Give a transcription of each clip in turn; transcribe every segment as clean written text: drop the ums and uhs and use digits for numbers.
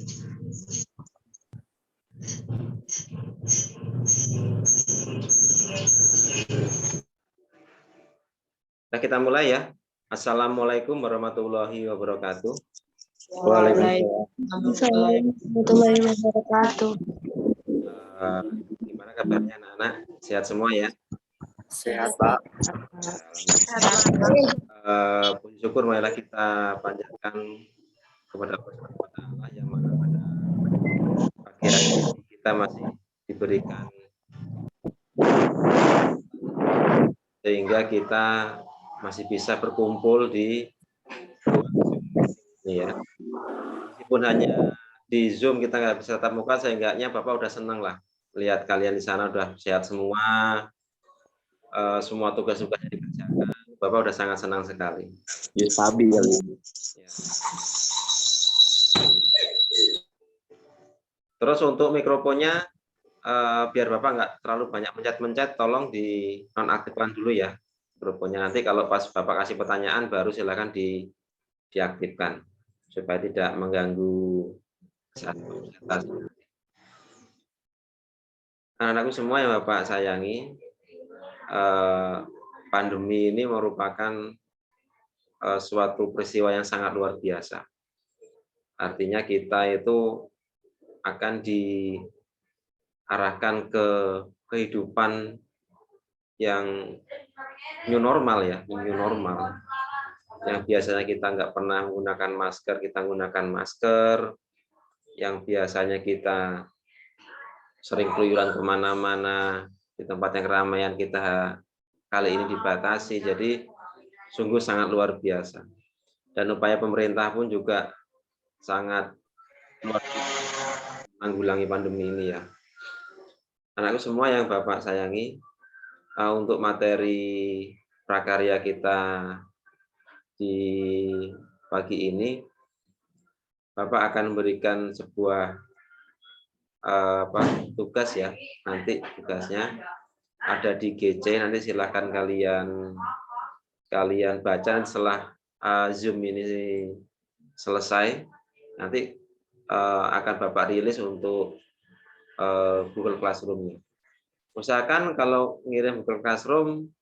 Nah, kita mulai ya. Assalamualaikum warahmatullahi wabarakatuh. Waalaikumsalam warahmatullahi wabarakatuh. Gimana kabarnya anak-anak? Sehat semua ya? Sehat, Pak. Puji syukur marilah kita panjatkan kepada Allah Subhanahu wa Ta'ala yang mana pada pagi hari ini kita masih diberikan sehingga kita masih bisa berkumpul di ini ya. Meskipun hanya di Zoom kita nggak bisa tatap muka, seenggaknya Bapak udah senang lah lihat kalian di sana udah sehat semua, semua tugas-tugasnya dikerjakan. Bapak udah sangat senang sekali. Ya, sabi ya. Terus untuk mikrofonnya biar Bapak nggak terlalu banyak mencet-mencet, tolong di nonaktifkan dulu ya mikrofonnya. Nanti kalau pas Bapak kasih pertanyaan baru silakan diaktifkan supaya tidak mengganggu saat presentasi. Anak-anakku semua yang Bapak sayangi, pandemi ini merupakan suatu peristiwa yang sangat luar biasa. Artinya kita itu akan diarahkan ke kehidupan yang new normal ya, new normal. Yang biasanya kita nggak pernah menggunakan masker, kita menggunakan masker. Yang biasanya kita sering keluyuran kemana-mana, di tempat yang keramaian kita kali ini dibatasi. Jadi sungguh sangat luar biasa. Dan upaya pemerintah pun juga sangat luar biasa menanggulangi pandemi ini ya. Anakku semua yang Bapak sayangi, untuk materi prakarya kita di pagi ini, Bapak akan memberikan sebuah tugas ya. Nanti tugasnya ada di GC, nanti silahkan kalian baca setelah Zoom ini selesai. Nanti akan Bapak rilis untuk Google Classroom-nya. Usahakan kalau ngirim Google Classroom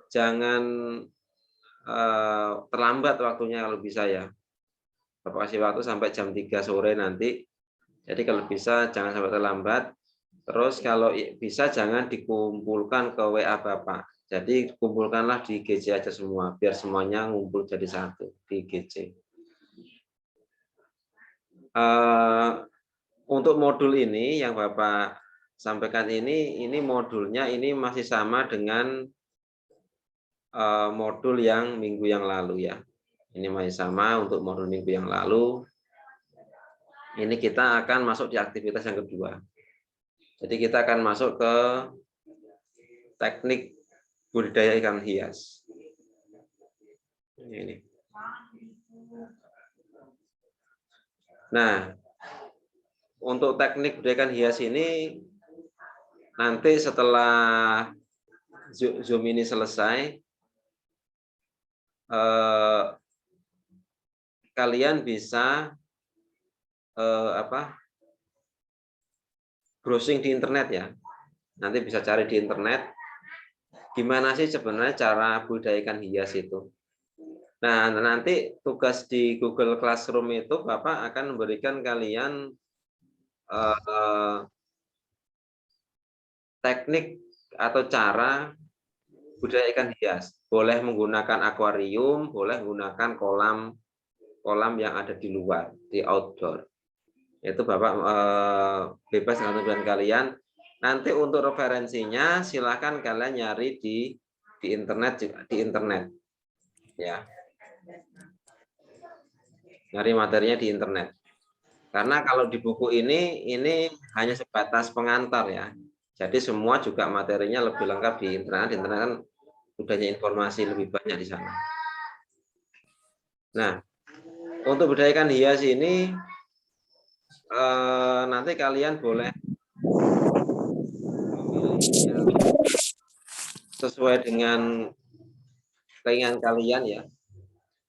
jangan terlambat waktunya kalau bisa ya. Bapak kasih waktu sampai jam 3 sore nanti. Jadi kalau bisa jangan sampai terlambat. Terus kalau bisa jangan dikumpulkan ke WA Bapak. Jadi kumpulkanlah di GC aja semua, biar semuanya ngumpul jadi satu di GC. Untuk modul ini yang Bapak sampaikan ini modulnya ini masih sama dengan modul yang minggu yang lalu ya. Ini masih sama untuk modul minggu yang lalu. Ini kita akan masuk di aktivitas yang kedua. Jadi kita akan masuk ke teknik budidaya ikan hias. Ini. Nah, untuk teknik budidaya ikan hias ini nanti setelah Zoom ini selesai, kalian bisa browsing di internet ya. Nanti bisa cari di internet gimana sih sebenarnya cara budidaya ikan hias itu. Nah, nanti tugas di Google Classroom itu Bapak akan memberikan kalian teknik atau cara budidaya ikan hias. Boleh menggunakan akuarium, boleh menggunakan kolam yang ada di luar, di outdoor. Itu Bapak bebas dengan tujuan kalian. Nanti untuk referensinya silahkan kalian nyari di internet ya. Nyari materinya di internet. Karena kalau di buku ini hanya sebatas pengantar ya. Jadi semua juga materinya lebih lengkap di internet. Di internet kan udahnya informasi lebih banyak di sana. Nah, untuk budidaya ikan hias ini nanti kalian boleh memilih sesuai dengan keinginan kalian ya.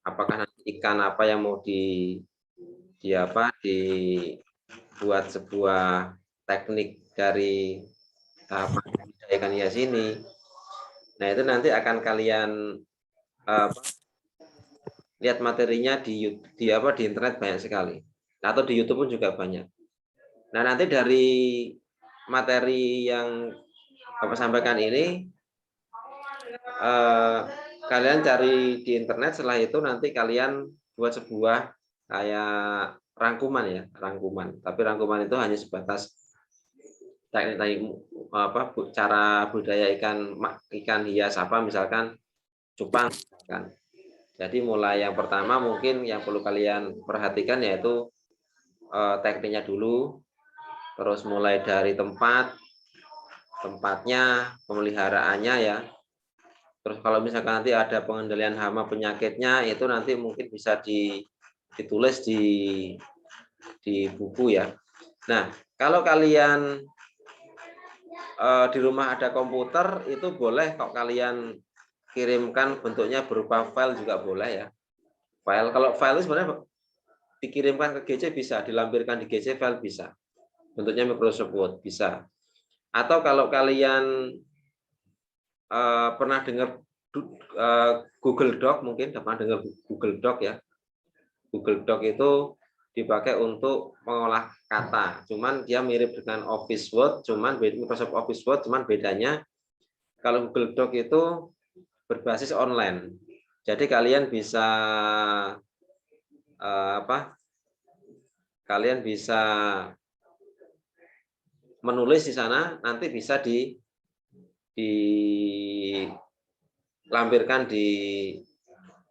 Apakah nanti ikan apa yang mau dibuat sebuah teknik dari tahapan ikan hias ini. Nah, itu nanti akan kalian lihat materinya di internet banyak sekali. Atau di YouTube pun juga banyak. Nah, nanti dari materi yang Bapak sampaikan ini, kalian cari di internet, setelah itu nanti kalian buat sebuah kayak rangkuman ya, rangkuman. Tapi rangkuman itu hanya sebatas teknik cara budidaya ikan hias misalkan cupang misalkan. Jadi mulai yang pertama mungkin yang perlu kalian perhatikan yaitu tekniknya dulu, terus mulai dari tempatnya, pemeliharaannya ya. Terus kalau misalkan nanti ada pengendalian hama penyakitnya, itu nanti mungkin bisa ditulis di buku ya. Nah, kalau kalian di rumah ada komputer, itu boleh kok kalian kirimkan bentuknya berupa file juga boleh ya. Kalau file itu sebenarnya dikirimkan ke GC bisa, dilampirkan di GC file bisa. Bentuknya Microsoft Word bisa. Atau kalau kalian pernah dengar Google Doc, mungkin pernah dengar Google Doc ya. Google Doc itu dipakai untuk mengolah kata. Cuman dia mirip dengan Office Word, Microsoft Office Word, cuman bedanya kalau Google Doc itu berbasis online. Jadi kalian bisa kalian bisa menulis di sana, nanti bisa dilampirkan di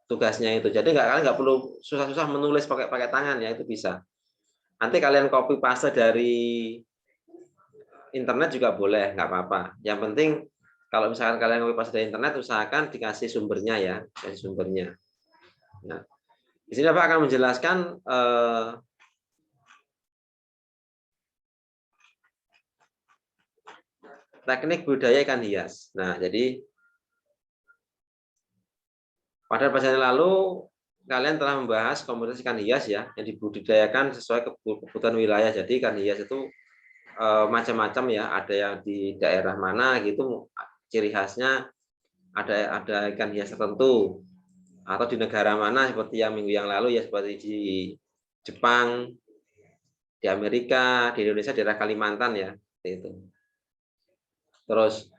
tugasnya itu. Jadi kalian nggak perlu susah-susah menulis pakai tangan ya, itu bisa. Nanti kalian copy paste dari internet juga boleh, nggak apa-apa. Yang penting kalau misalkan kalian copy paste dari internet, usahakan dikasih sumbernya ya, kasih sumbernya. Nah, di sini Bapak akan menjelaskan teknik budidaya ikan hias. Nah, jadi pada pelajaran lalu kalian telah membahas komoditas ikan hias ya, yang dibudidayakan sesuai kebutuhan wilayah. Jadi ikan hias itu macam-macam ya, ada yang di daerah mana gitu, ciri khasnya ada ikan hias tertentu, atau di negara mana seperti yang minggu yang lalu ya, seperti di Jepang, di Amerika, di Indonesia daerah Kalimantan ya, itu. Terus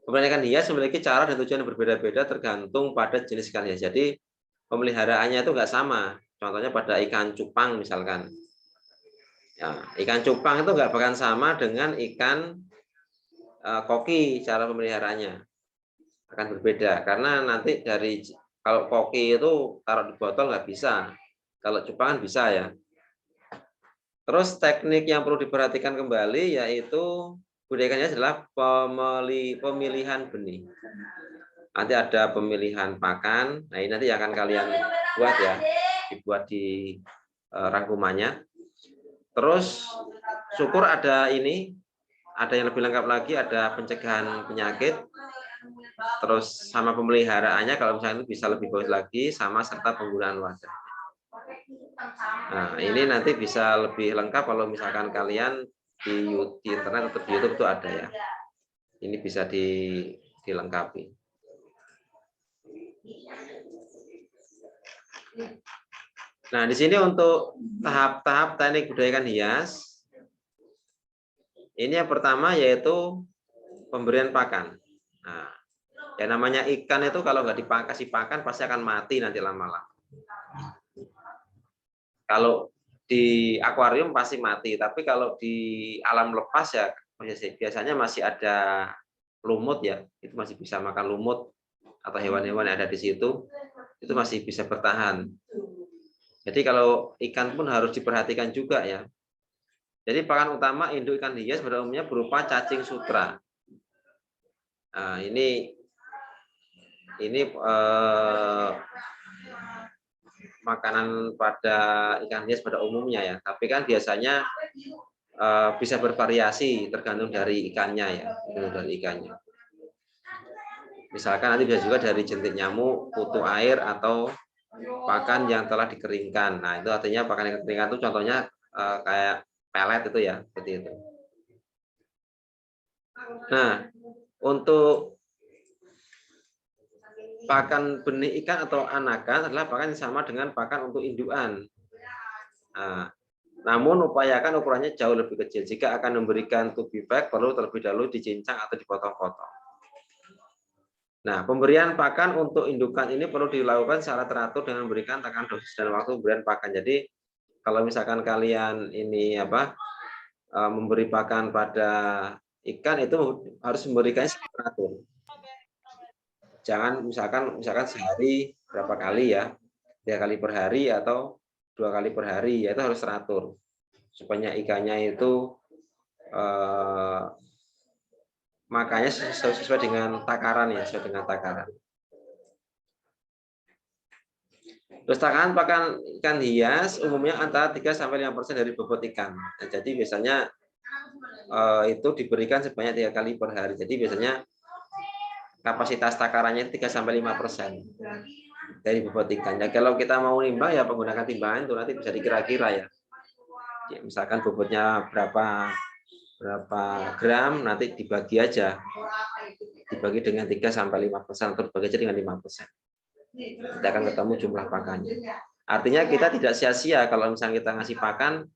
pemeliharaan ikan hias memiliki cara dan tujuan yang berbeda-beda tergantung pada jenis ikan hias. Jadi pemeliharaannya itu nggak sama. Contohnya pada ikan cupang misalkan. Ya, ikan cupang itu nggak bahkan sama dengan ikan koki, cara pemeliharaannya akan berbeda. Karena nanti kalau koki itu taruh di botol nggak bisa. Kalau cupang kan bisa ya. Terus teknik yang perlu diperhatikan kembali yaitu budidayakannya adalah pemilihan benih. Nanti ada pemilihan pakan. Nah, ini nanti akan kalian buat ya, dibuat di rangkumannya. Terus syukur ada yang lebih lengkap lagi, ada pencegahan penyakit. Terus sama pemeliharaannya kalau misalnya itu bisa lebih bagus lagi, sama serta penggunaan wadah. Nah, ini nanti bisa lebih lengkap kalau misalkan kalian di internet atau di YouTube itu ada ya. Ini bisa dilengkapi. Nah, di sini untuk tahap-tahap teknik budidaya ikan hias. Ini yang pertama yaitu pemberian pakan. Nah, yang namanya ikan itu kalau nggak dikasih pakan pasti akan mati nanti lama-lama. Kalau di akuarium pasti mati, tapi kalau di alam lepas ya biasanya masih ada lumut ya, itu masih bisa makan lumut atau hewan-hewan yang ada di situ, itu masih bisa bertahan. Jadi kalau ikan pun harus diperhatikan juga ya. Jadi pakan utama induk ikan hias pada umumnya berupa cacing sutra. Nah, ini makanan pada ikan hias pada umumnya ya, tapi kan biasanya bisa bervariasi tergantung dari ikannya ya, Misalkan nanti bisa juga dari jentik nyamuk, kutu air atau pakan yang telah dikeringkan. Nah, itu artinya pakan yang dikeringkan itu contohnya kayak pelet itu ya, seperti itu. Nah, untuk pakan benih ikan atau anakan adalah pakan yang sama dengan pakan untuk indukan. Nah, namun upayakan ukurannya jauh lebih kecil. Jika akan memberikan tubi bag, perlu terlebih dahulu dicincang atau dipotong-potong. Nah, pemberian pakan untuk indukan ini perlu dilakukan secara teratur dengan memberikan takaran dosis dan waktu pemberian pakan. Jadi, kalau misalkan kalian ini memberi pakan pada ikan itu harus memberikannya secara teratur. Jangan misalkan sehari berapa kali ya, 3 kali per hari atau 2 kali per hari, ya itu harus teratur supaya ikannya itu makanya sesuai dengan takaran ya, sesuai dengan takaran. Terus takaran pakan ikan hias umumnya antara 3-5% dari bobot ikan. Nah, jadi biasanya itu diberikan sebanyak 3 kali per hari. Jadi biasanya kapasitas takarannya 3-5% dari bobot ikan. Ya, kalau kita mau nimbang ya menggunakan timbangan itu nanti bisa dikira-kira ya. Misalkan bobotnya berapa gram, nanti dibagi aja. Dibagi dengan 3-5% atau dibagi aja dengan 5%. Kita akan ketemu jumlah pakannya. Artinya kita tidak sia-sia kalau misalnya kita ngasih pakan,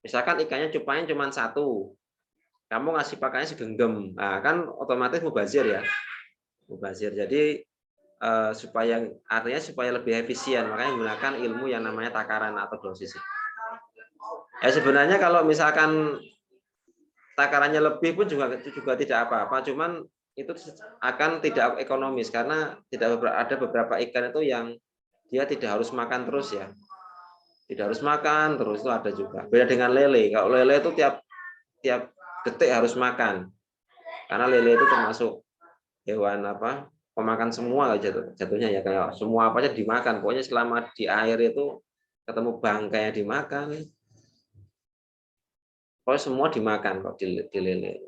misalkan ikannya cupanya cuma 1, kamu ngasih pakannya segenggam, nah, kan otomatis mubazir ya, mubazir. Jadi supaya lebih efisien, makanya menggunakan ilmu yang namanya takaran atau dosis. Ya sebenarnya kalau misalkan takarannya lebih pun juga tidak apa-apa, cuman itu akan tidak ekonomis karena ada beberapa ikan itu yang dia tidak harus makan terus ya, tidak harus makan terus, itu ada juga. Beda dengan lele. Kalau lele itu tiap detik harus makan, karena lele itu termasuk hewan pemakan semua jatuhnya ya, kayak semua apa aja dimakan. Pokoknya selama di air itu ketemu bangkai yang dimakan, pokoknya semua dimakan kok di lele.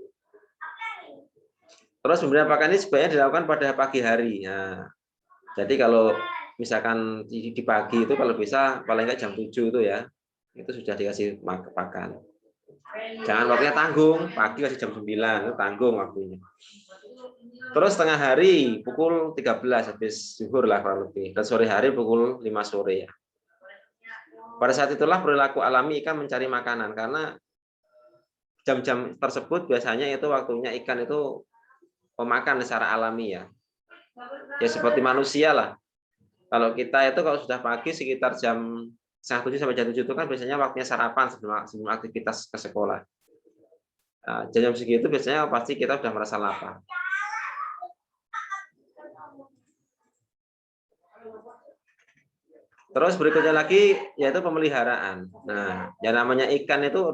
Terus pemberian pakan ini sebaiknya dilakukan pada pagi hari. Nah, jadi kalau misalkan di pagi itu kalau bisa paling nggak jam 7 itu ya, itu sudah dikasih pakan. Jangan waktunya tanggung, pagi kasih jam 9, itu tanggung waktunya. Terus tengah hari pukul 13 habis zuhur lah kurang lebih, dan sore hari pukul 5 sore ya. Pada saat itulah perilaku alami ikan mencari makanan, karena jam-jam tersebut biasanya itu waktunya ikan itu pemakan secara alami ya. Ya seperti manusia lah. Kalau kita itu kalau sudah pagi sekitar jam 7 sampai jam 7 itu kan biasanya waktunya sarapan sebelum aktivitas ke sekolah. Nah, jam segitu biasanya pasti kita sudah merasa lapar. Terus berikutnya lagi yaitu pemeliharaan. Nah, yang namanya ikan itu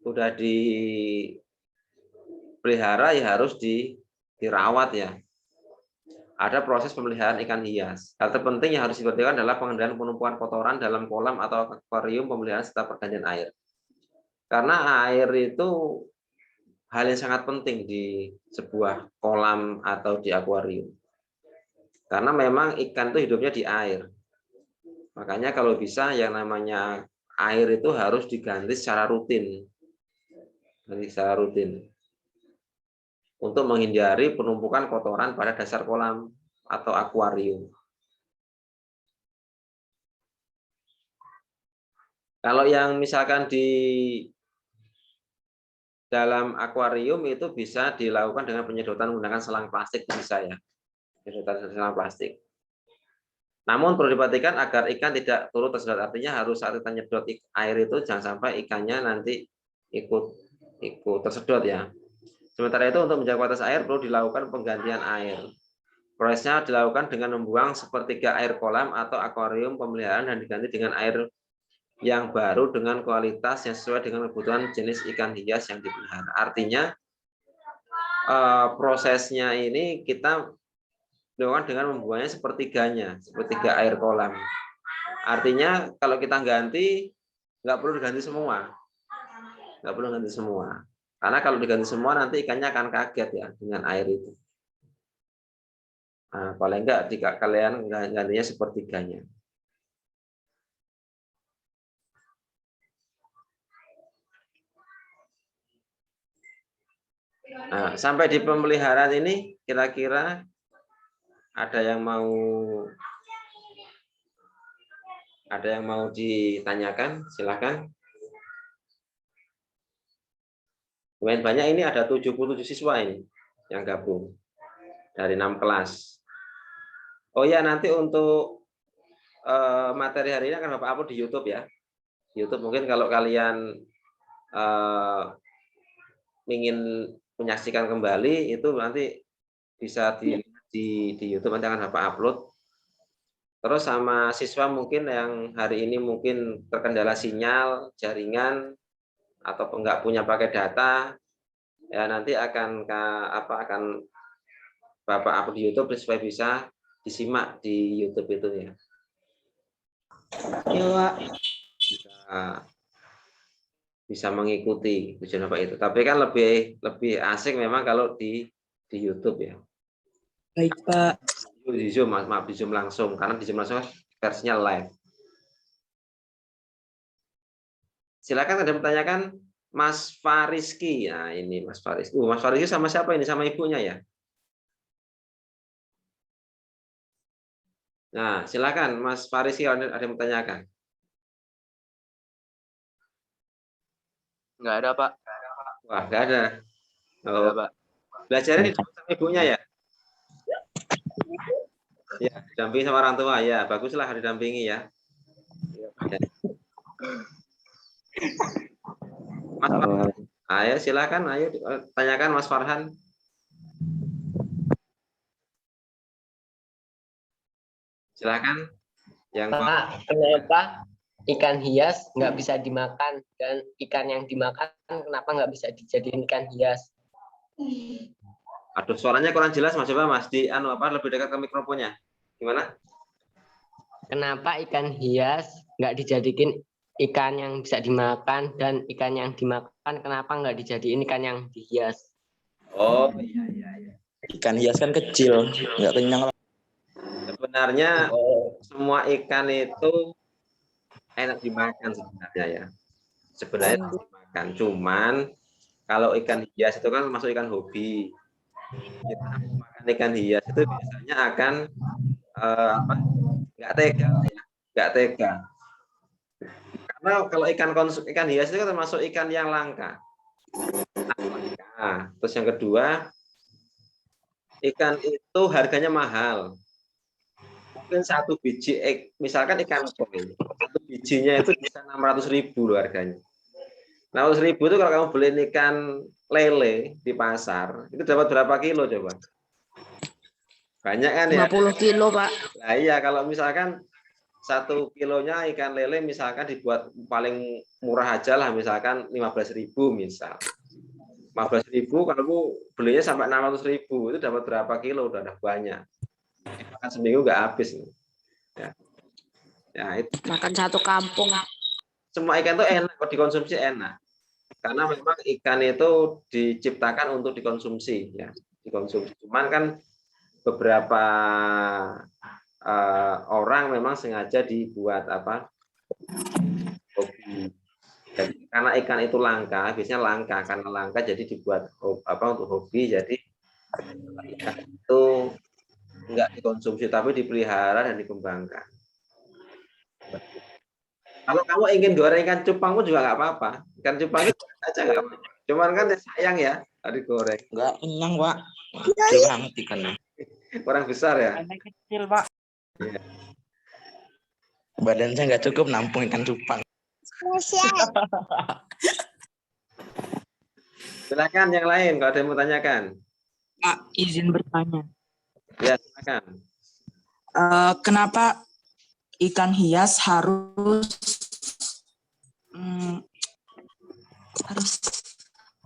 udah dipelihara ya harus dirawat ya. Ada proses pemeliharaan ikan hias. Hal terpenting yang harus diperhatikan adalah pengendalian penumpukan kotoran dalam kolam atau akuarium, pemeliharaan serta pergantian air. Karena air itu hal yang sangat penting di sebuah kolam atau di akuarium. Karena memang ikan itu hidupnya di air. Makanya kalau bisa yang namanya air itu harus diganti secara rutin. Untuk menghindari penumpukan kotoran pada dasar kolam atau akuarium. Kalau yang misalkan di dalam akuarium itu bisa dilakukan dengan penyedotan menggunakan selang plastik, bisa ya. Penyedotan selang plastik. Namun perlu diperhatikan agar ikan tidak turut tersedot, artinya harus saat kita nyedot air itu jangan sampai ikannya nanti ikut tersedot ya. Sementara itu untuk menjaga kualitas air perlu dilakukan penggantian air. Prosesnya dilakukan dengan membuang sepertiga air kolam atau akuarium pemeliharaan dan diganti dengan air yang baru dengan kualitas yang sesuai dengan kebutuhan jenis ikan hias yang dipelihara. Artinya prosesnya ini kita dilakukan dengan membuangnya sepertiga air kolam. Artinya kalau kita ganti nggak perlu diganti semua, karena kalau diganti semua nanti ikannya akan kaget ya dengan air itu. Nah, paling enggak jika kalian gantinya sepertiganya. Nah, sampai di pemeliharaan ini kira-kira ada yang mau ditanyakan? Silakan. Lumayan banyak ini, ada 77 siswa ini yang gabung dari 6 kelas. Oh ya, nanti untuk materi hari ini akan Bapak upload di YouTube ya. YouTube mungkin kalau kalian ingin menyaksikan kembali itu nanti bisa di YouTube, nanti akan Bapak upload. Terus sama siswa mungkin yang hari ini mungkin terkendala sinyal, jaringan, atau enggak punya pakai data, ya nanti akan Bapak upload di YouTube supaya bisa disimak di YouTube itu ya. Ya, Bisa mengikuti tujuan Bapak itu. Tapi kan lebih asik memang kalau di YouTube ya. baik Pak. Di Zoom, maaf, di Zoom langsung, karena di Zoom langsung versinya live. Silakan ada yang bertanyakan, Mas Fariski. Nah, ini Mas Fariski. Mas Fariski sama siapa ini? Sama ibunya ya? Nah, silakan Mas Fariski, ada yang bertanyakan. Nggak ada, Pak. Wah, nggak ada. Nggak ada, Pak. Belajarnya di sama ibunya ya? Ya, didampingi sama orang tua ya. Baguslah didampingi ya. Mas Farhan, ayo silakan, ayo tanyakan Mas Farhan. Silakan. Yang Pak, kenapa ikan hias nggak bisa dimakan dan ikan yang dimakan kenapa nggak bisa dijadiin ikan hias? Aduh, suaranya kurang jelas Mas. Coba Mas di lebih dekat ke mikrofonnya. Gimana? Kenapa ikan hias nggak dijadiin ikan yang bisa dimakan dan ikan yang dimakan kenapa nggak dijadiin ikan yang dihias? Oh iya. Ikan hias kan kecil, nggak kenyang. Sebenarnya semua ikan itu enak dimakan sebenarnya ya. Sebenarnya enak dimakan. Cuman kalau ikan hias itu kan masuk ikan hobi. Kita makan ikan hias itu biasanya akan nggak tega ya, nggak tega. Karena kalau ikan hias itu kan termasuk ikan yang langka. Nah, terus yang kedua, ikan itu harganya mahal. Mungkin satu biji misalkan ikan koi, satu bijinya itu bisa 600.000 loh harganya. 600.000 itu kalau kamu beli ikan lele di pasar, itu dapat berapa kilo coba? Banyak kan ya? 50 kilo Pak. Nah iya, kalau misalkan 1 kilonya ikan lele misalkan dibuat paling murah aja lah, misalkan 15.000 misal. 15.000 kalau kamu belinya sampai 600.000 itu dapat berapa kilo? Udah ada banyak. Makan seminggu nggak habis. Ya, itu. Makan satu kampung. Semua ikan itu enak, kalau dikonsumsi enak. Karena memang ikan itu diciptakan untuk dikonsumsi, ya, dikonsumsi. Cuman kan beberapa orang memang sengaja dibuat hobi. Jadi, karena ikan itu langka, biasanya langka, karena langka jadi dibuat untuk hobi. Jadi ikan itu enggak dikonsumsi tapi dipelihara dan dikembangkan. Kalau kamu ingin goreng ikan cupang pun juga nggak apa-apa. Ikan cupang itu aja nggak apa-apa. Cuman kan sayang ya, tadi goreng. Nggak kenyang Pak. Kecil banget ikannya. Kurang besar ya. Kecil, Pak. Ya. Badan saya nggak cukup nampung ikan cupang. Silakan yang lain kalau ada yang mau tanyakan. Pak, izin bertanya. Ya, silakan. Kenapa ikan hias harus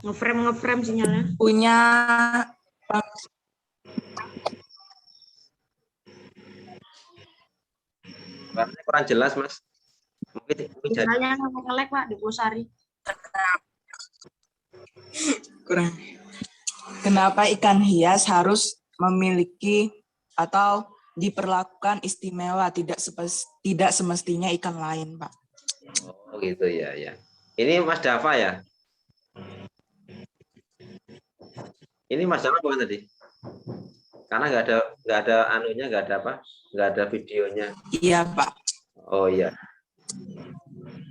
Ngeframe sinyalnya. punya Suaranya kurang jelas, Mas. Mungkin jadi. Sinyalnya ngelek Pak di Pusari. kurang? Kenapa ikan hias harus memiliki atau diperlakukan istimewa tidak semestinya ikan lain, Pak. Oh gitu ya, ya. Ini Mas Dava ya? Ini Mas Dava bukan tadi? Karena nggak ada anunya, nggak ada apa? Nggak ada videonya. Iya, Pak. Oh iya.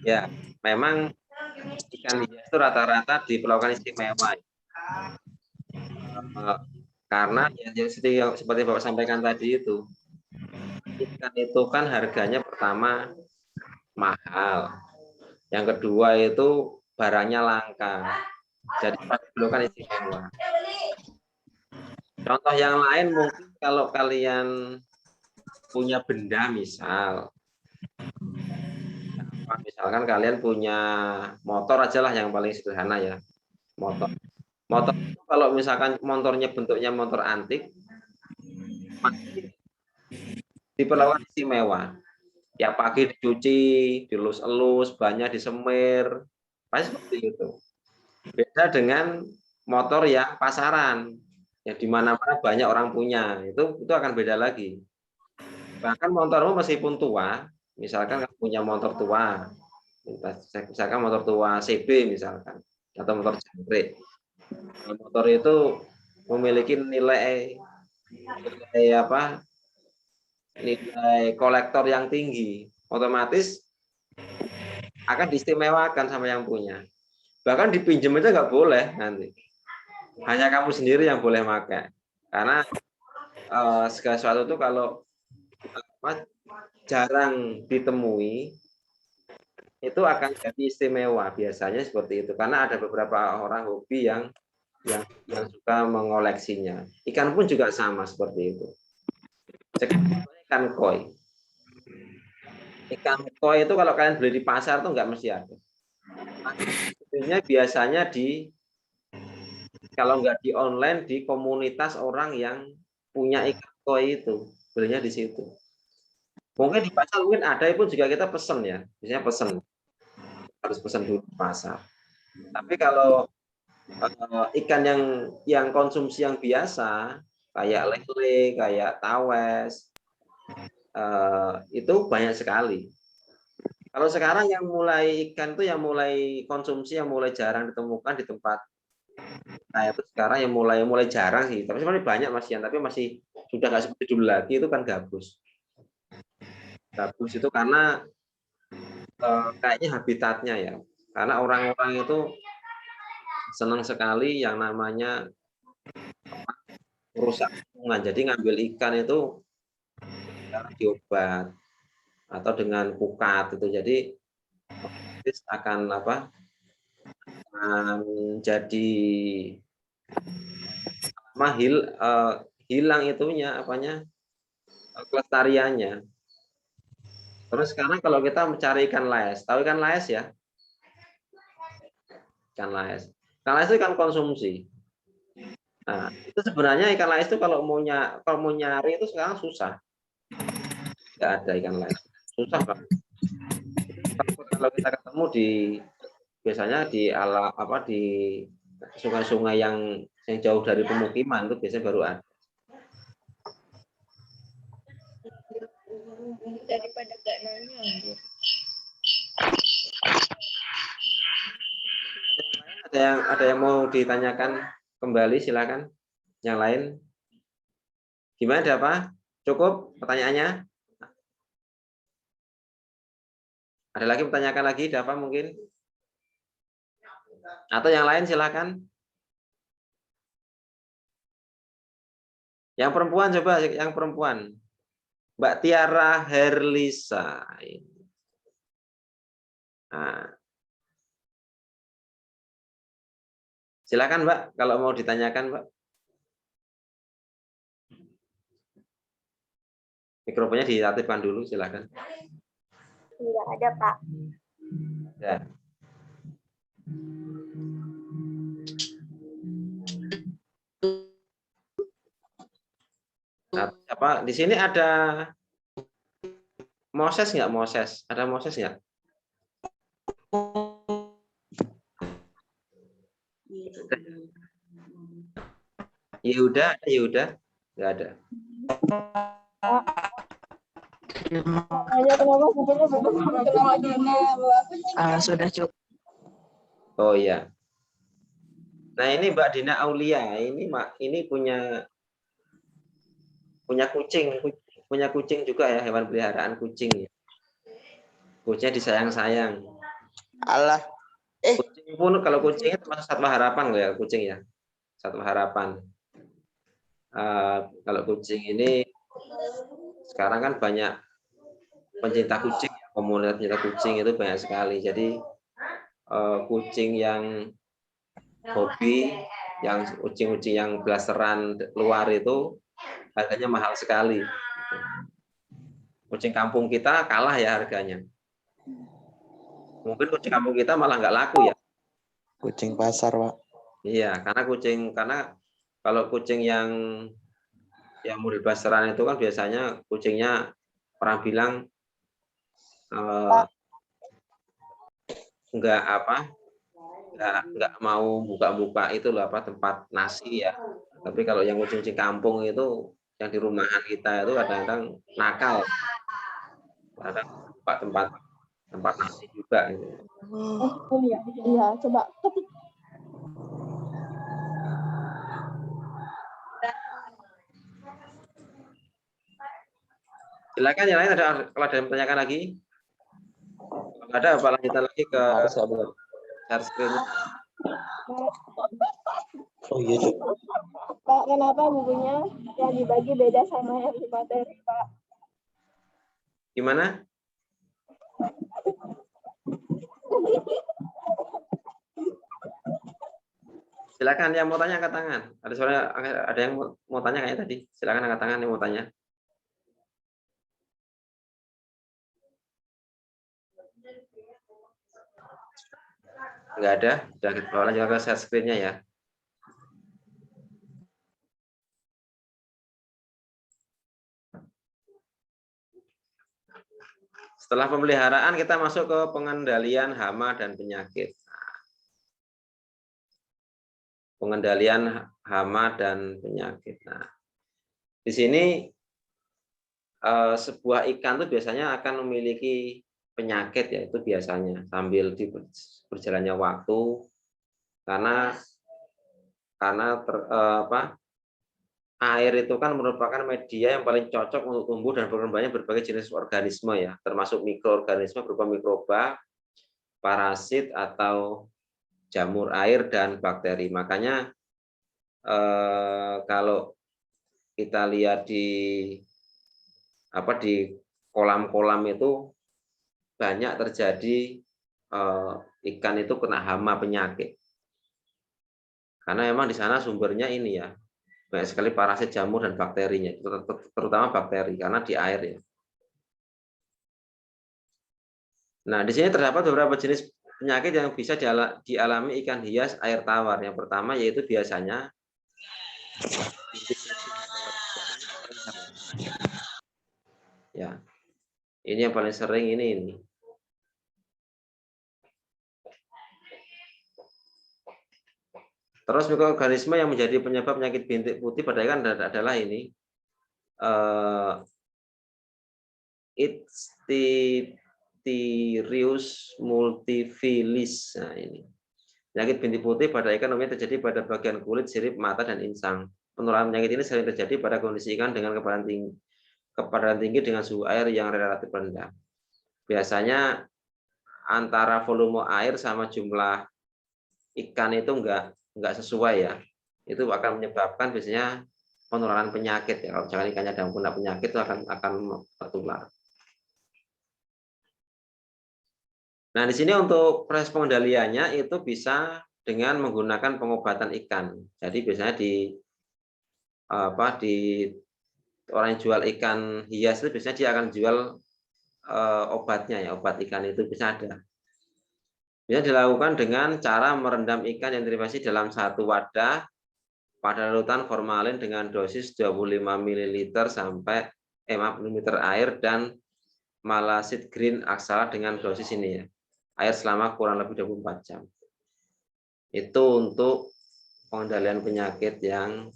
Ya, memang ikan hias itu rata-rata diperlakukan istimewa. Karena yang seperti Bapak sampaikan tadi itu, ikan itu kan harganya pertama mahal. Yang kedua itu barangnya langka. Jadi diperlukan istimewa. Contoh yang lain mungkin kalau kalian punya benda misalkan kalian punya motor aja lah yang paling sederhana ya. Motor itu kalau misalkan motornya bentuknya motor antik masih diperlakukan istimewa. Ya pagi dicuci, dilus-elus, bannya disemir, pasti seperti itu. Beda dengan motor yang pasaran, yang di mana-mana banyak orang punya, itu akan beda lagi. Bahkan motormu meskipun tua, misalkan kamu punya motor tua, misalkan motor tua CB misalkan, atau motor jangkrik, motor itu memiliki nilai apa? Nilai kolektor yang tinggi, otomatis akan diistimewakan sama yang punya. Bahkan dipinjam aja nggak boleh nanti. Hanya kamu sendiri yang boleh pakai. Karena segala sesuatu itu kalau jarang ditemui, itu akan jadi istimewa. Biasanya seperti itu. Karena ada beberapa orang hobi yang suka mengoleksinya. Ikan pun juga sama seperti itu. Ikan koi. Ikan koi itu kalau kalian beli di pasar tuh nggak mesti ada. Biasanya kalau nggak di online, di komunitas orang yang punya ikan koi itu, belinya di situ. Mungkin di pasar mungkin ada pun juga kita pesen ya, biasanya pesen, harus pesen dulu di pasar. Tapi kalau ikan yang konsumsi yang biasa, kayak lele, kayak tawes, itu banyak sekali. Kalau sekarang yang mulai ikan itu yang mulai konsumsi yang mulai jarang ditemukan di tempat. Nah itu sekarang yang mulai jarang sih, tapi sebenarnya banyak Mas Yan, tapi masih sudah nggak seperti dulu lagi. Itu kan gabus. Gabus itu karena kayaknya habitatnya ya, karena orang-orang itu senang sekali yang namanya merusak lingkungan. Jadi ngambil ikan itu diobat atau dengan pukat itu, jadi akan jadi hilang itunya kelestariannya. Terus sekarang kalau kita mencari ikan laes, tahu ikan laes ya? Ikan laes itu ikan konsumsi. Nah, itu sebenarnya ikan laes itu kalau mau nyari itu sekarang susah. Nggak ada ikan laes. Susah banget. Kalau kita ketemu biasanya di sungai-sungai yang jauh dari pemukiman itu biasanya baru ada. Daripada gak nanya. Ada yang mau ditanyakan kembali, silakan. Yang lain gimana, ada apa? Cukup pertanyaannya? Ada lagi pertanyakan lagi, ada apa mungkin? Atau yang lain silakan. Yang perempuan coba, yang perempuan. Mbak Tiara Herlisa. Nah. Silakan Mbak, kalau mau ditanyakan Mbak. Mikrofonnya diaktifkan dulu, silakan. Tidak ada, Pak. Ya. Nah, di sini ada Moses nggak? Moses, ada Moses nggak? Yehuda, nggak ada. Aja kenapa bukunya belum kenapa gini? Sudah cukup. Oh iya. Nah ini Mbak Dina Aulia, ini punya kucing juga ya, hewan peliharaan kucing ya. Kucingnya disayang-sayang. Allah. Kucing pun kalau kucing itu termasuk satwa harapan loh ya, kucing ya. Satwa harapan. Kalau kucing ini sekarang kan banyak pencinta kucing, komunitas pencinta kucing itu banyak sekali. Jadi kucing yang hobi, yang kucing-kucing yang blasteran luar itu harganya mahal sekali. Kucing kampung kita kalah ya harganya. Mungkin kucing kampung kita malah nggak laku ya. Kucing pasar, Pak. Iya, karena kalau kucing yang model blasteran itu kan biasanya kucingnya orang bilang nggak mau buka-buka itu loh tempat nasi ya. Tapi kalau yang kucing kampung itu yang di rumahan kita itu kadang-kadang nakal, kadang buka tempat nasi juga gitu. Oh iya, coba ketik. Silakan yang lain kalau ada yang bertanyakan lagi. Kalau ada apa lanjutan lagi ke share screen. Oh iya, Cuk. Pak, kenapa bukunya yang dibagi beda sama yang di materi, Pak? Gimana? Silakan yang mau tanya angkat tangan. Ada yang mau tanya kayaknya tadi. Silakan angkat tangan yang mau tanya. Enggak ada. Sudah kita lanjut ke share screen-nya ya. Setelah pemeliharaan kita masuk ke pengendalian hama dan penyakit. Pengendalian hama dan penyakit. Nah, di sini sebuah ikan itu biasanya akan memiliki penyakit ya, itu biasanya sambil di berjalannya waktu karena air itu kan merupakan media yang paling cocok untuk tumbuh dan berkembangnya berbagai jenis organisme ya, termasuk mikroorganisme berupa mikroba, parasit atau jamur air dan bakteri. Makanya kalau kita lihat di kolam-kolam itu banyak terjadi ikan itu kena hama penyakit. Karena memang di sana sumbernya ini ya, banyak sekali parasit, jamur dan bakterinya, terutama bakteri karena di air ya. Nah, di sini terdapat beberapa jenis penyakit yang bisa dialami ikan hias air tawar. Yang pertama yaitu biasanya ya. Ini yang paling sering ini. Terus mikroorganisme yang menjadi penyebab penyakit bintik putih pada ikan adalah ini. Ichthyophilus multifilis. Nah, ini. Penyakit bintik putih pada ikan umumnya terjadi pada bagian kulit, sirip, mata, dan insang. Penularan penyakit ini sering terjadi pada kondisi ikan dengan kepadatan tinggi dengan suhu air yang relatif rendah. Biasanya antara volume air sama jumlah ikan itu enggak sesuai ya. Itu akan menyebabkan biasanya penularan penyakit ya. Kalau misalkan ikannya dalam kena penyakit itu akan tertular. Nah, di sini untuk proses pengendaliannya itu bisa dengan menggunakan pengobatan ikan. Jadi biasanya di orang yang jual ikan hias itu biasanya dia akan jual obatnya ya, obat ikan itu bisa ada. Bisa dilakukan dengan cara merendam ikan yang terinfeksi dalam satu wadah pada larutan formalin dengan dosis 25 ml sampai ml air dan malasid green aksara dengan dosis ini ya. Air selama kurang lebih 24 jam. Itu untuk pengendalian penyakit yang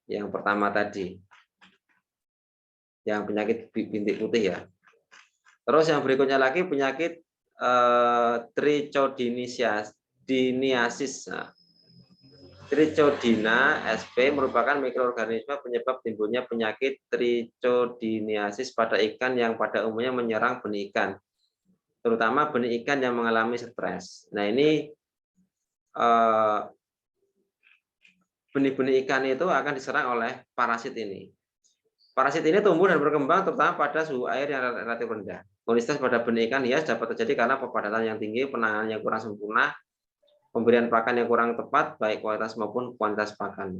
Yang pertama tadi. Yang penyakit bintik putih ya. Terus yang berikutnya lagi penyakit trichodiniasis. Nah, Trichodina sp merupakan mikroorganisme penyebab timbulnya penyakit trichodiniasis pada ikan yang pada umumnya menyerang benih ikan, terutama benih ikan yang mengalami stres. Nah, ini benih-benih ikan itu akan diserang oleh parasit ini. Parasit ini tumbuh dan berkembang terutama pada suhu air yang relatif rendah. Kolonialitas pada benih ikan hias dapat terjadi karena pepadatan yang tinggi, penanganan yang kurang sempurna, pemberian pakan yang kurang tepat, baik kualitas maupun kuantitas pakan.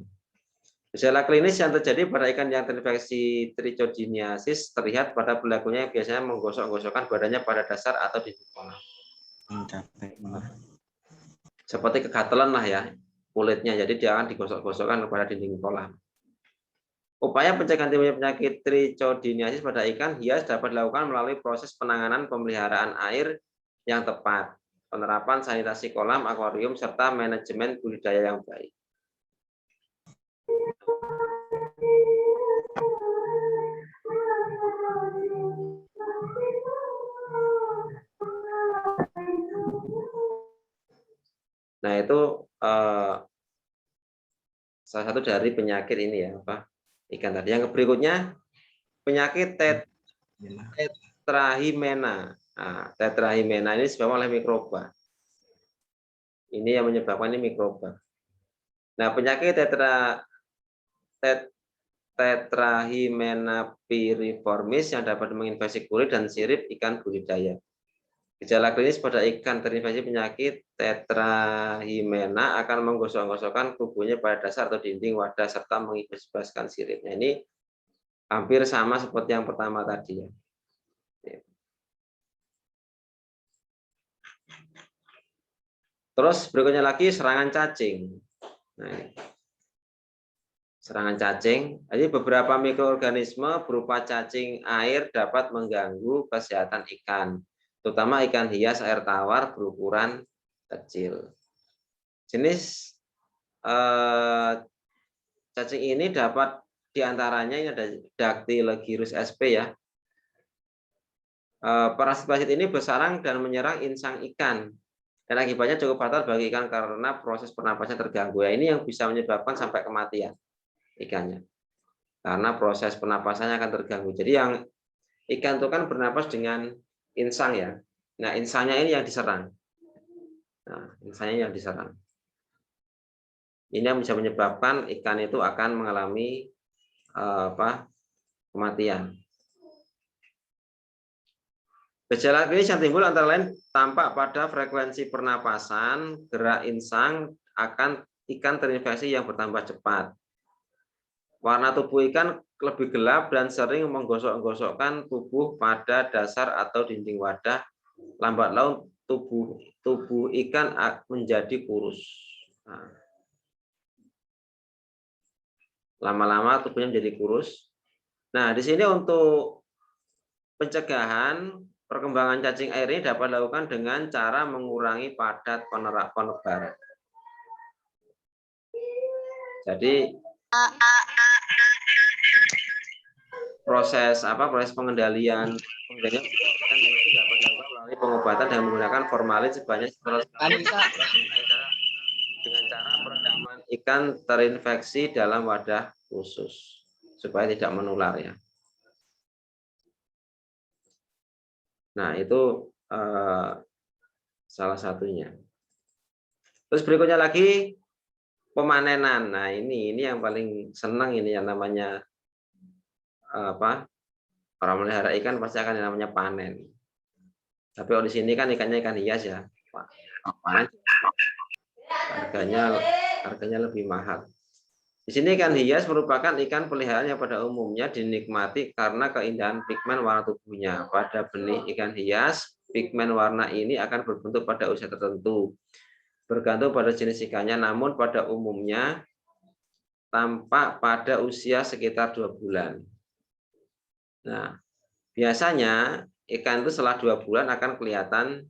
Gejala klinis yang terjadi pada ikan yang terinfeksi trichodiniasis terlihat pada perilakunya yang biasanya menggosok-gosokkan badannya pada dasar atau di kolam. Seperti kegatelan lah ya kulitnya, jadi dia akan digosok-gosokkan kepada dinding kolam. Upaya pencegahan timbulnya penyakit trichodiniasis pada ikan hias dapat dilakukan melalui proses penanganan pemeliharaan air yang tepat, penerapan sanitasi kolam, akuarium, serta manajemen budidaya yang baik. Nah, itu salah satu dari penyakit ini ya, ikan tadi. Yang berikutnya penyakit tetrahymena. Nah, tetrahymena ini disebabkan oleh mikroba. Ini yang menyebabkan ini mikroba. Nah, penyakit Tetrahymena piriformis yang dapat menginfeksi kulit dan sirip ikan budidaya. Gejala klinis pada ikan terinfeksi penyakit tetrahymena akan menggosok-gosokkan tubuhnya pada dasar atau dinding wadah serta mengimbaskan siripnya. Ini hampir sama seperti yang pertama tadi ya. Terus berikutnya lagi serangan cacing. Nah, serangan cacing. Jadi beberapa mikroorganisme berupa cacing air dapat mengganggu kesehatan ikan, terutama ikan hias air tawar berukuran kecil. Jenis cacing ini dapat diantaranya ini ada Dactylogyrus sp ya. Parasit-parasit ini bersarang dan menyerang insang ikan. Dan akibatnya cukup fatal bagi ikan karena proses pernapasan terganggu. Ya, ini yang bisa menyebabkan sampai kematian ikannya. Karena proses pernapasannya akan terganggu. Jadi yang ikan itu kan bernapas dengan insang ya. Nah, insangnya ini yang diserang. Nah, insangnya yang diserang. Ini yang bisa menyebabkan ikan itu akan mengalami kematian. Gejala klinis yang timbul antara lain tampak pada frekuensi pernapasan, gerak insang akan ikan terinfeksi yang bertambah cepat. Warna tubuh ikan lebih gelap dan sering menggosok-gosokkan tubuh pada dasar atau dinding wadah. Lambat laun tubuh ikan menjadi kurus. Nah, lama-lama tubuhnya menjadi kurus. Nah, di sini untuk pencegahan perkembangan cacing air ini dapat dilakukan dengan cara mengurangi padat penebaran. Jadi proses pengendalian dapat dilakukan melalui pengobatan dengan menggunakan formalin sebanyak 100 kali dengan cara peredaman ikan terinfeksi dalam wadah khusus supaya tidak menular ya. Nah, itu salah satunya. Terus berikutnya lagi pemanenan. Nah, ini yang paling senang ini yang namanya orang melihara ikan pasti akan yang namanya panen. Tapi kalau di sini kan ikannya ikan hias ya. Panen harganya lebih mahal. Di sini ikan hias merupakan ikan peliharaan yang pada umumnya dinikmati karena keindahan pigmen warna tubuhnya. Pada benih ikan hias, pigmen warna ini akan berbentuk pada usia tertentu, bergantung pada jenis ikannya, namun pada umumnya tampak pada usia sekitar 2 bulan. Nah, biasanya ikan itu setelah 2 bulan akan kelihatan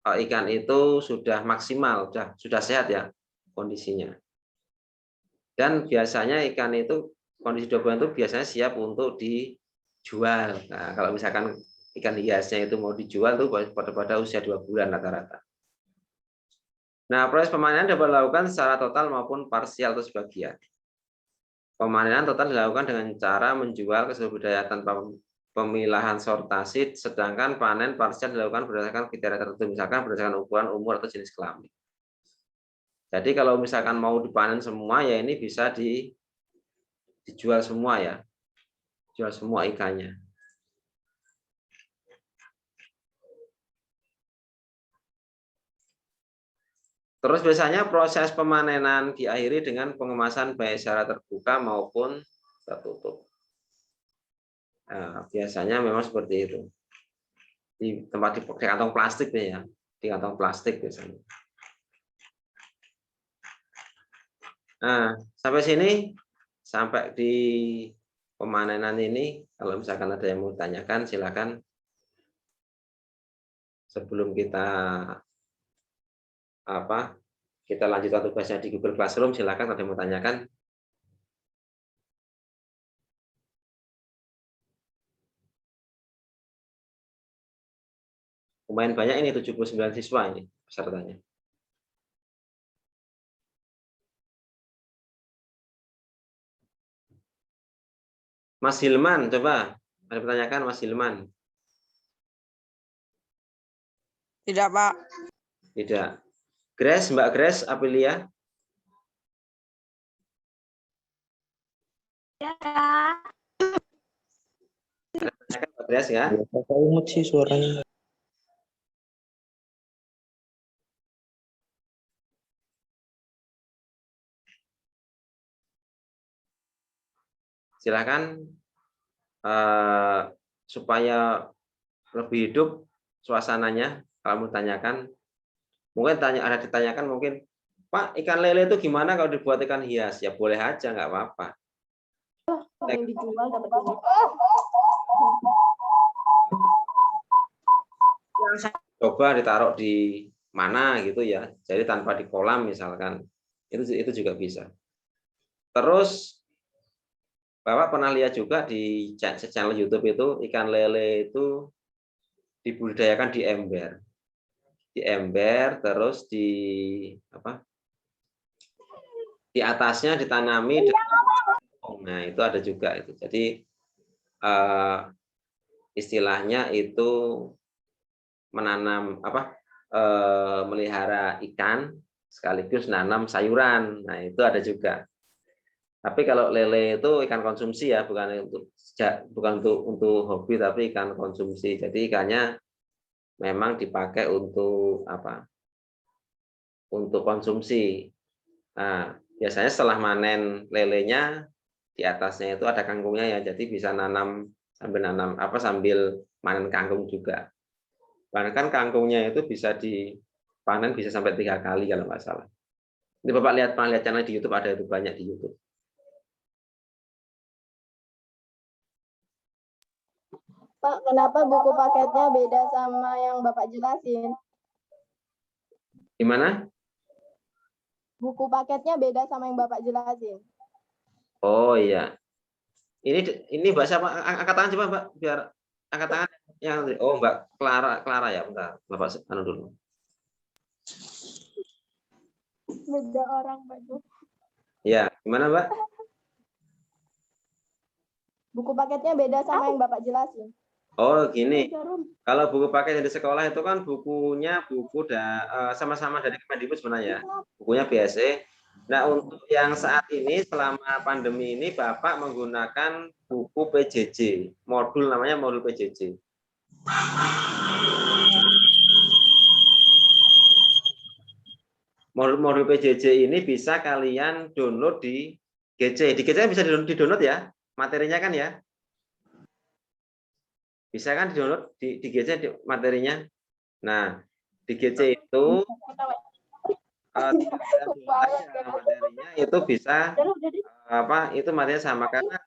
ikan itu sudah maksimal, sudah sehat ya. kondisinya. Dan biasanya ikan itu kondisi 2 bulan itu biasanya siap untuk dijual. Nah, kalau misalkan ikan hiasnya itu mau dijual tuh pada usia 2 bulan rata-rata. Nah, proses pemanenan dapat dilakukan secara total maupun parsial atau sebagian. Pemanenan total dilakukan dengan cara menjual ke seluruh budaya tanpa pemilahan sortasi, sedangkan panen parsial dilakukan berdasarkan kriteria tertentu, misalkan berdasarkan ukuran, umur, atau jenis kelamin. Jadi kalau misalkan mau dipanen semua, ya ini bisa dijual semua ya, jual semua ikannya. Terus biasanya proses pemanenan diakhiri dengan pengemasan baik secara terbuka maupun tertutup. Nah, biasanya memang seperti itu. Di tempat di kantong plastik ya, di kantong plastik biasanya. Nah, sampai sini, sampai di pemanenan ini, kalau misalkan ada yang mau tanyakan, silakan. Sebelum kita lanjutkan tugasnya di Google Classroom, silakan ada yang mau tanyakan. Lumayan banyak ini, 79 siswa ini pesertanya. Mas Hilman, coba ada pertanyaan Mas Hilman? Tidak, Pak. Tidak. Grace, Mbak Grace, Aprilia? Ya. Ada pertanyaan Mbak Grace ya? Kakak imut sih suaranya. Silakan supaya lebih hidup suasananya. Kalau mau tanyakan, mungkin ada ditanyakan mungkin, Pak, ikan lele itu gimana kalau dibuat ikan hias? Ya boleh aja, nggak apa-apa. Yang dijual dapat ini. Coba ditaruh di mana gitu ya. Jadi tanpa di kolam misalkan. Itu juga bisa. Terus Bapak pernah lihat juga di channel YouTube itu ikan lele itu dibudidayakan di ember. Di ember terus di atasnya ditanami. Nah, itu ada juga itu. Jadi istilahnya itu menanam melihara ikan sekaligus nanam sayuran. Nah, itu ada juga. Tapi kalau lele itu ikan konsumsi ya, bukan untuk hobi, tapi ikan konsumsi. Jadi ikannya memang dipakai untuk untuk konsumsi. Nah, biasanya setelah manen lelenya, di atasnya itu ada kangkungnya ya, jadi bisa sambil manen kangkung juga. Bahkan kangkungnya itu bisa dipanen bisa sampai 3 kali kalau nggak salah. Ini Bapak pernah lihat channel di YouTube, ada itu banyak di YouTube. Pak, kenapa buku paketnya beda sama yang Bapak jelasin? Gimana? Buku paketnya beda sama yang Bapak jelasin. Oh iya. Ini bahasa apa? Angkat tangan coba, Mbak, biar angkat tangan yang Mbak Clara ya, bentar. Bapak dulu. Beda orang, Pak. Ya, gimana, Mbak? Buku paketnya beda sama yang Bapak jelasin. Oh, gini. Kalau buku paket yang di sekolah itu kan bukunya sama-sama dari Kemendikbud sebenarnya. Bukunya BSE. Nah, untuk yang saat ini selama pandemi ini Bapak menggunakan buku PJJ. Namanya modul PJJ. Modul PJJ ini bisa kalian download di GC. Di GC bisa di-download ya, materinya kan ya. Bisa kan di-download di GC materinya. Nah, di GC itu materinya itu bisa itu materinya sama karena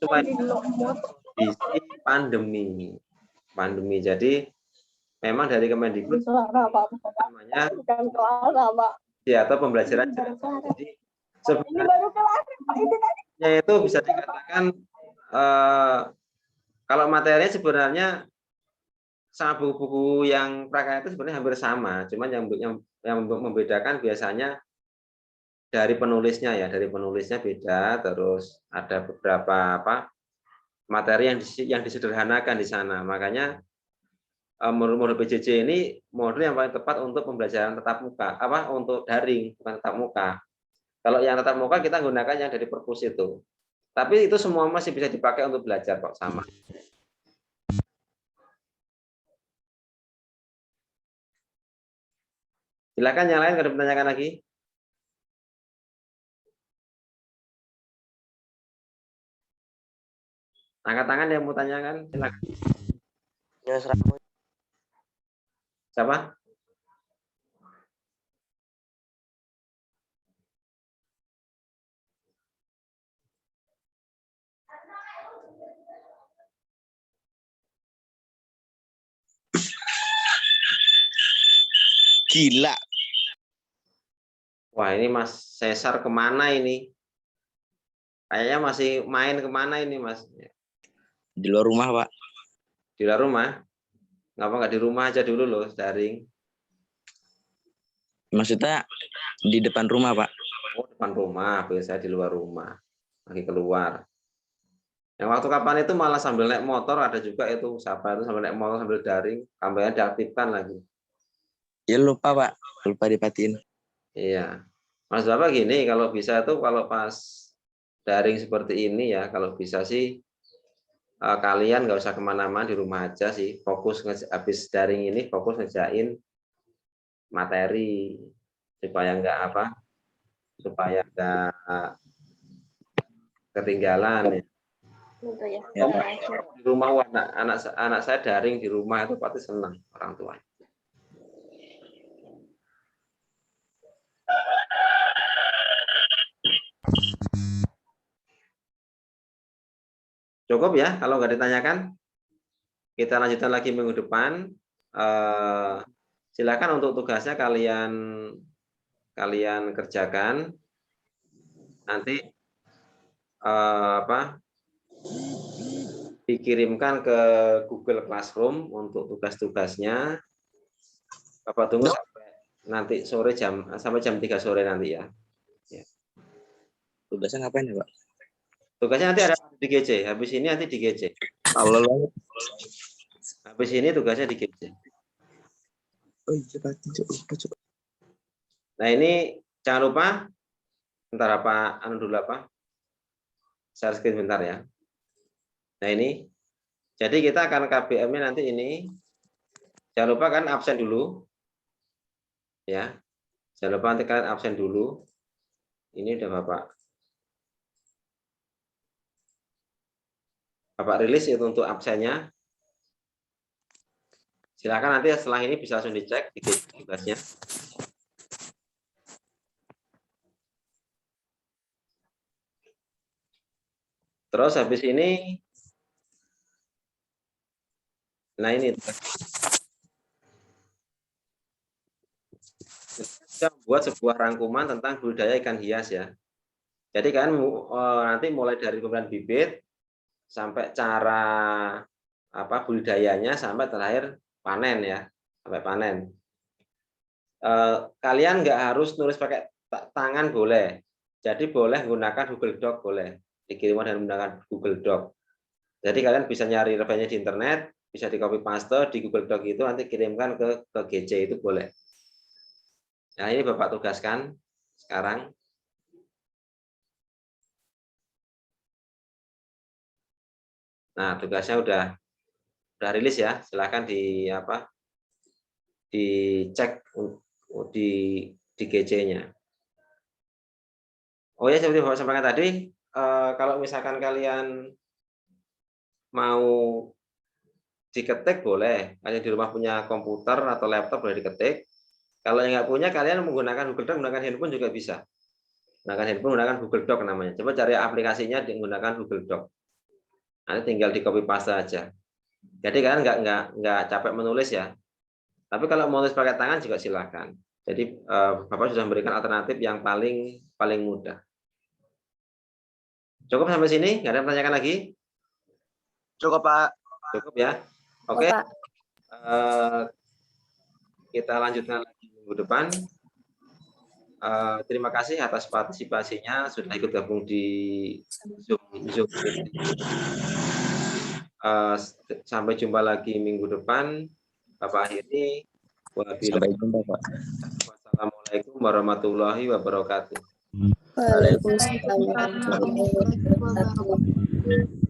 supaya kondisi pandemi. Jadi memang dari Kemendikbud namanya ya, atau pembelajaran Baru jarak kelar. jauh. Jadi Ini sebenarnya baru kelar, Pak. Ini tadi. itu bisa dikatakan kalau materinya sebenarnya sama buku-buku yang prakarya itu sebenarnya hampir sama, cuman yang membedakan biasanya dari penulisnya ya, dari penulisnya beda, terus ada beberapa materi yang disederhanakan di sana. Makanya modul PJJ ini modul yang paling tepat untuk pembelajaran tatap muka, untuk daring, bukan tatap muka. Kalau yang tatap muka kita gunakan yang dari perpus itu. Tapi itu semua masih bisa dipakai untuk belajar kok, sama. Silakan yang lain kalau ditanyakan lagi. Angkat tangan yang mau tanyakan, silakan. Ya, serah. Siapa? Gila. Wah, ini Mas Cesar kemana ini? Kayaknya masih main kemana ini, Mas? Di luar rumah, Pak. Di luar rumah? Ngapa nggak di rumah aja dulu loh, daring? Maksudnya di depan rumah, Pak. Oh, depan rumah, biasanya di luar rumah. Lagi keluar. Yang waktu kapan itu malah sambil naik motor, ada juga itu, siapa itu sambil naik motor sambil daring, kameranya diaktifkan lagi. Ya lupa, Pak. Lupa dipatiin. Iya. Mas Bapak gini, kalau bisa tuh kalau pas daring seperti ini ya, kalau bisa sih kalian nggak usah kemana-mana, di rumah aja sih, fokus habis daring ini fokus ngerjain materi supaya nggak ketinggalan ya. Gitu ya. Ya, Pak. Di rumah anak saya daring di rumah itu pasti senang orang tua. Cukup ya, kalau nggak ditanyakan, kita lanjutkan lagi minggu depan. Silakan untuk tugasnya kalian kerjakan. Nanti dikirimkan ke Google Classroom untuk tugas-tugasnya. Bapak tunggu sampai nanti sore sampai jam 3 sore nanti ya. Tugasnya ngapain ya, Pak? Tugasnya nanti ada di GC, habis ini nanti di GC. Allah. Habis ini tugasnya di GC. Oh iya, Pak. Coba. Nah, ini jangan lupa bentar share screen bentar ya. Nah, ini jadi kita akan KBM-nya nanti ini. Jangan lupa kan absen dulu. Ya. Jangan lupa nanti kalian absen dulu. Ini udah Bapak rilis itu untuk absennya. Silakan nanti setelah ini bisa langsung dicek di tugasnya. Terus habis ini, nah ini kita buat sebuah rangkuman tentang budidaya ikan hias ya. Jadi kan nanti mulai dari pembelian bibit sampai cara budidayanya sampai terakhir panen ya, sampai panen. Kalian nggak harus nulis pakai tangan boleh. Jadi boleh menggunakan Google Doc boleh. Dikirimkan dengan menggunakan Google Doc. Jadi kalian bisa nyari referensinya di internet, bisa di copy paste di Google Doc itu nanti kirimkan ke GC itu boleh. Nah, ini Bapak tugaskan sekarang. Nah, tugasnya udah rilis ya. Silakan dicek di GC-nya. Oh ya, seperti Bapak sampaikan tadi, kalau misalkan kalian mau diketik boleh. Kalian di rumah punya komputer atau laptop boleh diketik. Kalau yang nggak punya, kalian menggunakan Google Doc, menggunakan handphone juga bisa. Menggunakan handphone, menggunakan Google Doc namanya. Coba cari aplikasinya menggunakan Google Doc. Nanti tinggal di copy paste aja. Jadi kalian nggak capek menulis ya. Tapi kalau mau nulis pakai tangan juga silakan. Jadi Bapak sudah memberikan alternatif yang paling mudah. Cukup sampai sini? Nggak ada yang menanyakan lagi? Cukup, Pak. Cukup ya? Oke. Pak. Kita lanjutkan lagi minggu depan. Terima kasih atas partisipasinya, sudah ikut gabung di Zoom. Sampai jumpa lagi minggu depan. Bapak akhiri. Sampai jumpa, Pak. Wassalamualaikum warahmatullahi wabarakatuh. Waalaikumsalam warahmatullahi wabarakatuh.